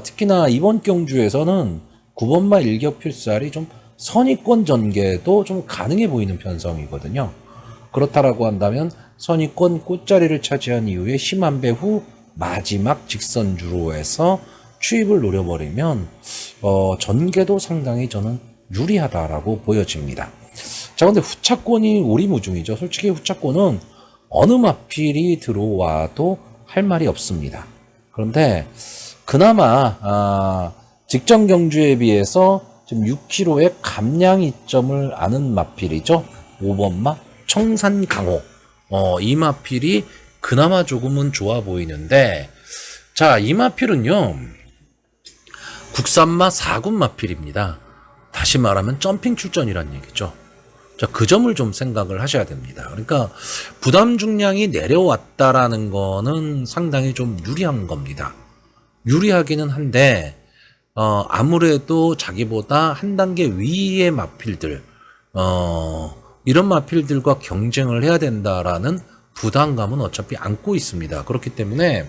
특히나 이번 경주에서는 9번마 일격필살이 좀 선의권 전개도 좀 가능해 보이는 편성이거든요. 그렇다라고 한다면 선의권 꽃자리를 차지한 이후에 심한배 후 마지막 직선주로 해서 추입을 노려버리면 전개도 상당히 저는 유리하다라고 보여집니다. 자, 근데 후차권이 오리무중이죠. 솔직히 후차권은 어느 마필이 들어와도 할 말이 없습니다. 그런데 그나마 직전 경주에 비해서 지금 6km의 감량 이점을 아는 마필이죠. 5번마 청산강호. 이 마필이 그나마 조금은 좋아 보이는데, 자, 이 마필은요, 국산마 4군 마필입니다. 다시 말하면 점핑 출전이란 얘기죠. 자, 그 점을 좀 생각을 하셔야 됩니다. 그러니까 부담 중량이 내려왔다라는 거는 상당히 좀 유리한 겁니다. 유리하기는 한데, 아무래도 자기보다 한 단계 위의 마필들, 이런 마필들과 경쟁을 해야 된다라는 부담감은 어차피 안고 있습니다. 그렇기 때문에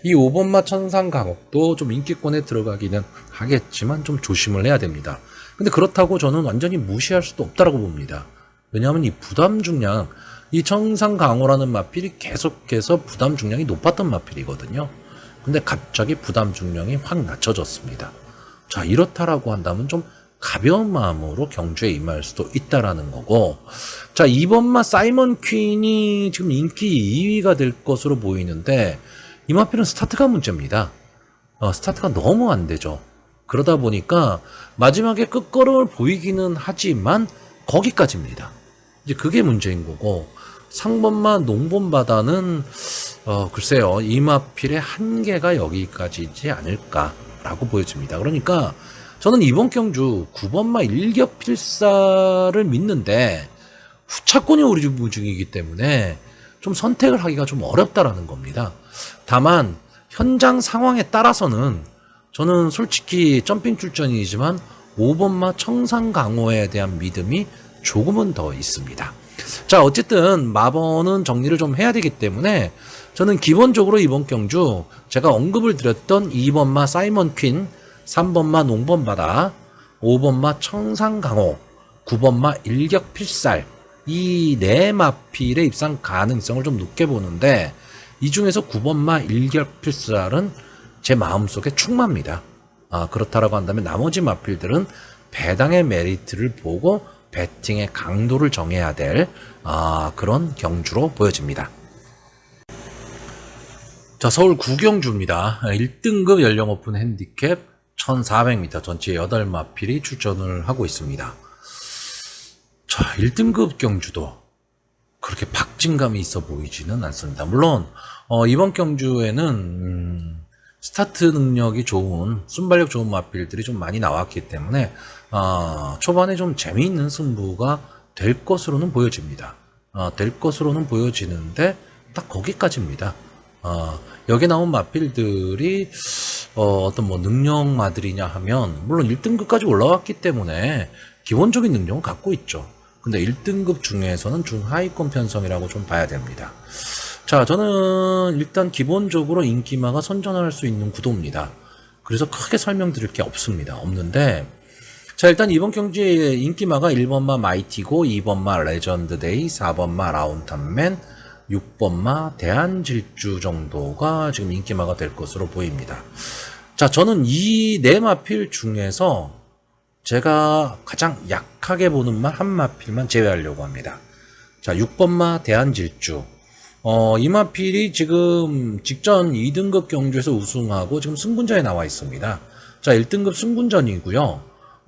이 5번마 천상강옥도 좀 인기권에 들어가기는 하겠지만 좀 조심을 해야 됩니다. 근데 그렇다고 저는 완전히 무시할 수도 없다라고 봅니다. 왜냐하면 이 부담 중량, 이 청산강호라는 마필이 계속해서 부담 중량이 높았던 마필이거든요. 근데 갑자기 부담 중량이 확 낮춰졌습니다. 자, 이렇다라고 한다면 좀 가벼운 마음으로 경주에 임할 수도 있다라는 거고, 자, 2번마 사이먼 퀸이 지금 인기 2위가 될 것으로 보이는데, 이 마필은 스타트가 문제입니다. 스타트가 너무 안 되죠. 그러다 보니까 마지막에 끝걸음을 보이기는 하지만 거기까지입니다. 이제 그게 문제인 거고, 상번마 농번바다는 글쎄요, 이 마필의 한계가 여기까지지 않을까라고 보여집니다. 그러니까 저는 이번 경주 9번마 일격필사를 믿는데 후차권이 오리무중이기 때문에 좀 선택을 하기가 좀 어렵다라는 겁니다. 다만 현장 상황에 따라서는 저는 솔직히 점핑 출전이지만 5번마 청산강호에 대한 믿음이 조금은 더 있습니다. 자, 어쨌든 마번은 정리를 좀 해야 되기 때문에 저는 기본적으로 이번 경주 제가 언급을 드렸던 2번마 사이먼 퀸, 3번마 농번바다, 5번마 청산강호, 9번마 일격필살, 이 네 마필의 입상 가능성을 좀 높게 보는데, 이 중에서 9번마 일격필살은 제 마음속에 충만합니다. 그렇다라고 한다면 나머지 마필들은 배당의 메리트를 보고 배팅의 강도를 정해야 될 그런 경주로 보여집니다. 자, 서울 구경주입니다. 1등급 연령 오픈 핸디캡 1400m 전체 8마필이 출전을 하고 있습니다. 자, 1등급 경주도 그렇게 박진감이 있어 보이지는 않습니다. 물론 이번 경주에는 스타트 능력이 좋은, 순발력 좋은 마필들이 좀 많이 나왔기 때문에 초반에 좀 재미있는 승부가 될 것으로는 보여집니다. 될 것으로는 보여지는데 딱 거기까지입니다. 여기 나온 마필들이 어떤 뭐 능력마들이냐 하면 물론 1등급까지 올라왔기 때문에 기본적인 능력은 갖고 있죠. 근데 1등급 중에서는 중하위권 편성이라고 좀 봐야 됩니다. 자, 저는 일단 기본적으로 인기마가 선전할 수 있는 구도입니다. 그래서 크게 설명드릴 게 없는데, 자, 일단 이번 경주에 인기마가 1번마 마이티고, 2번마 레전드데이, 4번마 라운탄맨, 6번마 대한질주 정도가 지금 인기마가 될 것으로 보입니다. 자, 저는 이 네 마필 중에서 제가 가장 약하게 보는 한 마필만 제외하려고 합니다. 자, 6번마 대한질주. 이 마필이 지금 직전 2등급 경주에서 우승하고 지금 승군전에 나와 있습니다. 자, 1등급 승군전이고요.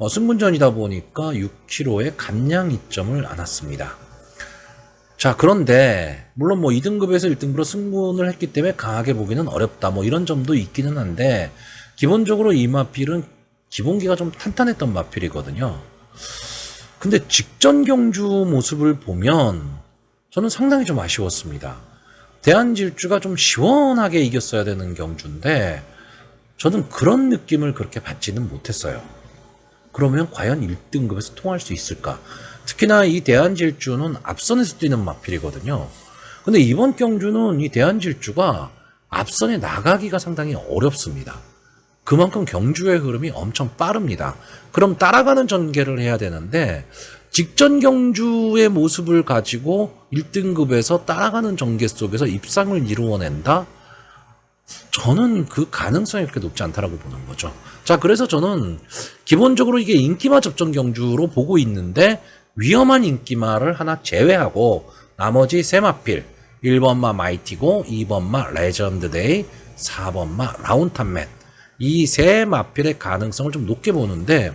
승군전이다 보니까 6km의 감량 이점을 안았습니다. 자, 그런데 물론 뭐 2등급에서 1등급으로 승군을 했기 때문에 강하게 보기는 어렵다, 뭐 이런 점도 있기는 한데, 기본적으로 이 마필은 기본기가 좀 탄탄했던 마필이거든요. 근데 직전 경주 모습을 보면 저는 상당히 좀 아쉬웠습니다. 대한질주가 좀 시원하게 이겼어야 되는 경주인데 저는 그런 느낌을 그렇게 받지는 못했어요. 그러면 과연 1등급에서 통할 수 있을까? 특히나 이 대한질주는 앞선에서 뛰는 마필이거든요. 근데 이번 경주는 이 대한질주가 앞선에 나가기가 상당히 어렵습니다. 그만큼 경주의 흐름이 엄청 빠릅니다. 그럼 따라가는 전개를 해야 되는데 직전 경주의 모습을 가지고 1등급에서 따라가는 전개 속에서 입상을 이루어낸다? 저는 그 가능성이 그렇게 높지 않다라고 보는 거죠. 자, 그래서 저는 기본적으로 이게 인기마 접전 경주로 보고 있는데 위험한 인기마를 하나 제외하고 나머지 세 마필 1번마 마이티고 2번마 레전드데이 4번마 라운탄맨 이 세 마필의 가능성을 좀 높게 보는데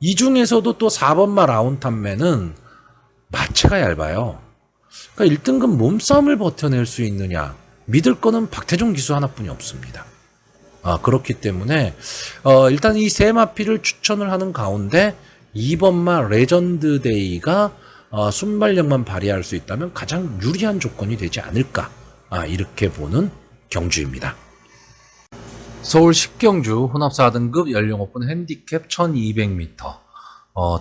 이 중에서도 또 4번마 라운탄맨은 마체가 얇아요. 그러니까 1등급 몸싸움을 버텨낼 수 있느냐 믿을 거는 박태종 기수 하나뿐이 없습니다. 그렇기 때문에 일단 이 세 마필을 추천을 하는 가운데 2번마 레전드데이가 순발력만 발휘할 수 있다면 가장 유리한 조건이 되지 않을까 이렇게 보는 경주입니다. 서울 10경주 혼합 4등급 연령 오픈 핸디캡 1200m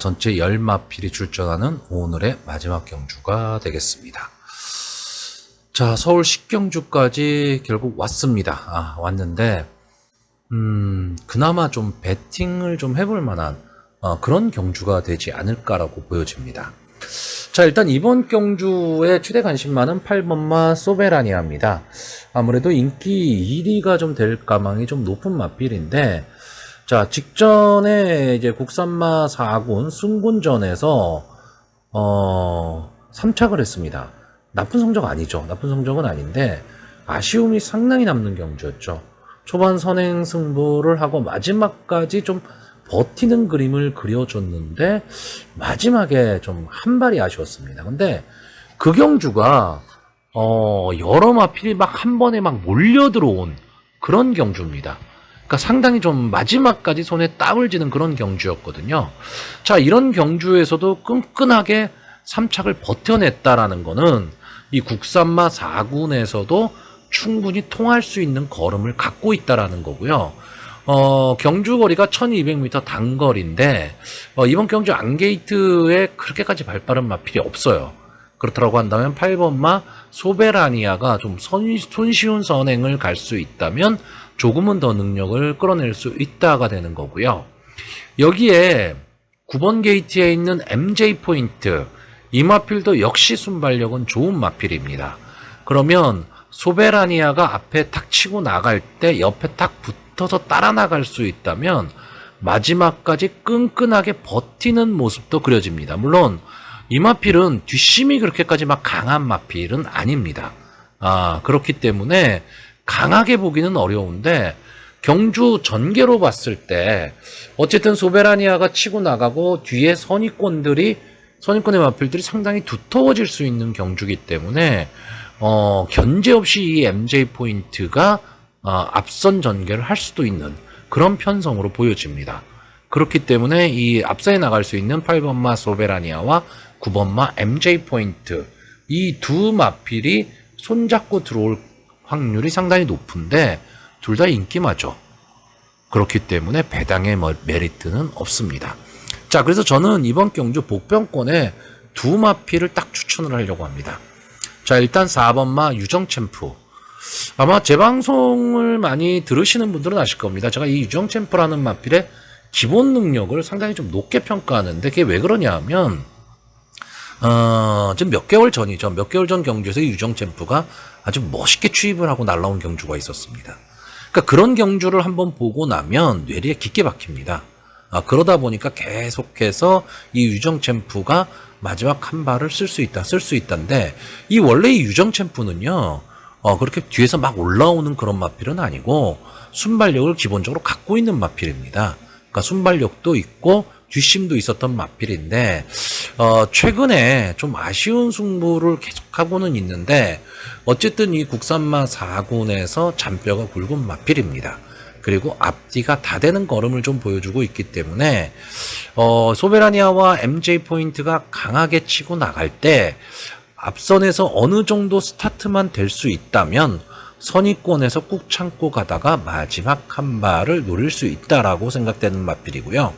전체 10마필이 출전하는 오늘의 마지막 경주가 되겠습니다. 자, 서울 10경주까지 결국 왔습니다. 왔는데 그나마 좀 배팅을 좀 해볼 만한 그런 경주가 되지 않을까라고 보여집니다. 자, 일단 이번 경주의 최대 관심만은 8번마 소베라니아입니다. 아무래도 인기 1위가 좀 될 가망이 좀 높은 마필인데, 자, 직전에 이제 국산마 4군 순군전에서 3착을 했습니다. 나쁜 성적 아니죠. 나쁜 성적은 아닌데 아쉬움이 상당히 남는 경주였죠. 초반 선행 승부를 하고 마지막까지 좀 버티는 그림을 그려줬는데 마지막에 좀 한 발이 아쉬웠습니다. 근데 그 경주가 여러 마필이 막 한 번에 막 몰려 들어온 그런 경주입니다. 그러니까 상당히 좀 마지막까지 손에 땀을 쥐는 그런 경주였거든요. 자, 이런 경주에서도 끈끈하게 3착을 버텨냈다라는 거는 이 국산마 4군에서도 충분히 통할 수 있는 걸음을 갖고 있다라는 거고요. 경주 거리가 1200m 단거리인데 이번 경주 안게이트에 그렇게까지 발빠른 마필이 없어요. 그렇다고 한다면 8번마 소베라니아가 좀 손쉬운 선행을 갈 수 있다면 조금은 더 능력을 끌어낼 수 있다가 되는 거고요. 여기에 9번 게이트에 있는 MJ 포인트 이 마필도 역시 순발력은 좋은 마필입니다. 그러면 소베라니아가 앞에 탁 치고 나갈 때 옆에 탁 붙어서 따라 나갈 수 있다면 마지막까지 끈끈하게 버티는 모습도 그려집니다. 물론 이 마필은 뒷심이 그렇게까지 막 강한 마필은 아닙니다. 그렇기 때문에 강하게 보기는 어려운데 경주 전개로 봤을 때 어쨌든 소베라니아가 치고 나가고 뒤에 선입권의 마필들이 상당히 두터워질 수 있는 경주이기 때문에 견제 없이 이 MJ 포인트가 앞선 전개를 할 수도 있는 그런 편성으로 보여집니다. 그렇기 때문에 이 앞서에 나갈 수 있는 8번마 소베라니아와 9번마 MJ 포인트 이 두 마필이 손잡고 들어올 확률이 상당히 높은데 둘 다 인기마죠. 그렇기 때문에 배당의 메리트는 없습니다. 자, 그래서 저는 이번 경주 복병권에 두 마필을 딱 추천을 하려고 합니다. 자, 일단 4번마 유정챔프. 아마 제 방송을 많이 들으시는 분들은 아실 겁니다. 제가 이 유정챔프라는 마필의 기본 능력을 상당히 좀 높게 평가하는데 그게 왜 그러냐 하면 지금 몇 개월 전이죠. 몇 개월 전 경주에서 유정챔프가 아주 멋있게 추입을 하고 날라온 경주가 있었습니다. 그러니까 그런 경주를 한번 보고 나면 뇌리에 깊게 박힙니다. 그러다 보니까 계속해서 이 유정챔프가 마지막 한 발을 쓸 수 있다인데 이 원래 이 유정챔프는요 그렇게 뒤에서 막 올라오는 그런 마필은 아니고 순발력을 기본적으로 갖고 있는 마필입니다. 그러니까 순발력도 있고 뒷심도 있었던 마필인데 최근에 좀 아쉬운 승부를 계속하고는 있는데 어쨌든 이 국산마 4군에서 잔뼈가 굵은 마필입니다. 그리고 앞뒤가 다 되는 걸음을 좀 보여주고 있기 때문에 소베라니아와 MJ 포인트가 강하게 치고 나갈 때 앞선에서 어느 정도 스타트만 될 수 있다면 선의권에서 꾹 참고 가다가 마지막 한 발을 노릴 수 있다라고 생각되는 마필이고요.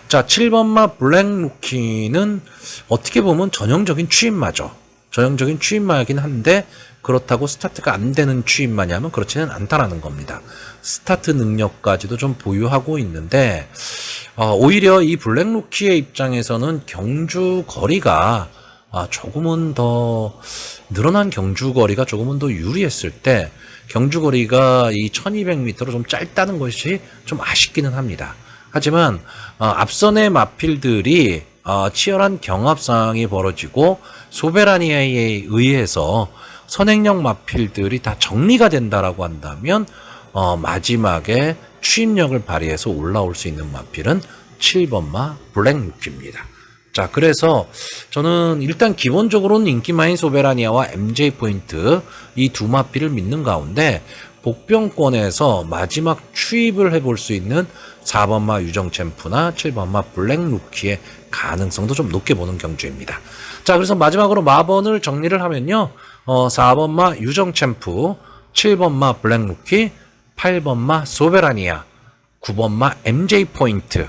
자, 7번마 블랙루키는 어떻게 보면 전형적인 추임마죠. 전형적인 추임마이긴 한데 그렇다고 스타트가 안 되는 추임마냐면 그렇지는 않다라는 겁니다. 스타트 능력까지도 좀 보유하고 있는데 오히려 이 블랙루키의 입장에서는 경주 거리가 조금은 더 늘어난 경주 거리가 조금은 더 유리했을 때 경주 거리가 이 1200m로 좀 짧다는 것이 좀 아쉽기는 합니다. 하지만 앞선의 마필들이 치열한 경합 상황이 벌어지고 소베라니아에 의해서 선행력 마필들이 다 정리가 된다라고 한다면 마지막에 추임력을 발휘해서 올라올 수 있는 마필은 7번마 블랙루키입니다. 자, 그래서 저는 일단 기본적으로는 인기마인 소베라니아와 MJ 포인트 이 두 마필을 믿는 가운데 복병권에서 마지막 추입을 해볼 수 있는 4번마 유정챔프나 7번마 블랙루키의 가능성도 좀 높게 보는 경주입니다. 자, 그래서 마지막으로 마번을 정리를 하면요. 4번마 유정챔프, 7번마 블랙루키, 8번마 소베라니아, 9번마 MJ 포인트,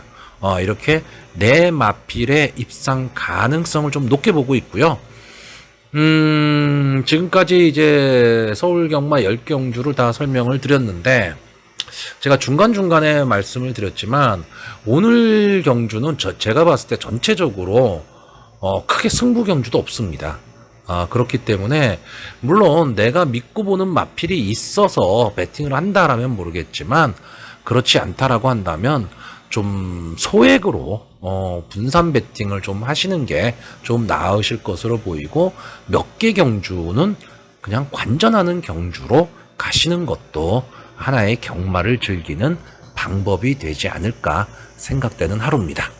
이렇게 네 마필의 입상 가능성을 좀 높게 보고 있고요. 지금까지 이제 서울 경마 10경주를 다 설명을 드렸는데 제가 중간중간에 말씀을 드렸지만 오늘 경주는 제가 봤을 때 전체적으로 크게 승부 경주도 없습니다. 그렇기 때문에 물론 내가 믿고 보는 마필이 있어서 배팅을 한다라면 모르겠지만 그렇지 않다라고 한다면 좀 소액으로 분산 배팅을 좀 하시는 게 좀 나으실 것으로 보이고 몇 개 경주는 그냥 관전하는 경주로 가시는 것도 하나의 경마를 즐기는 방법이 되지 않을까 생각되는 하루입니다.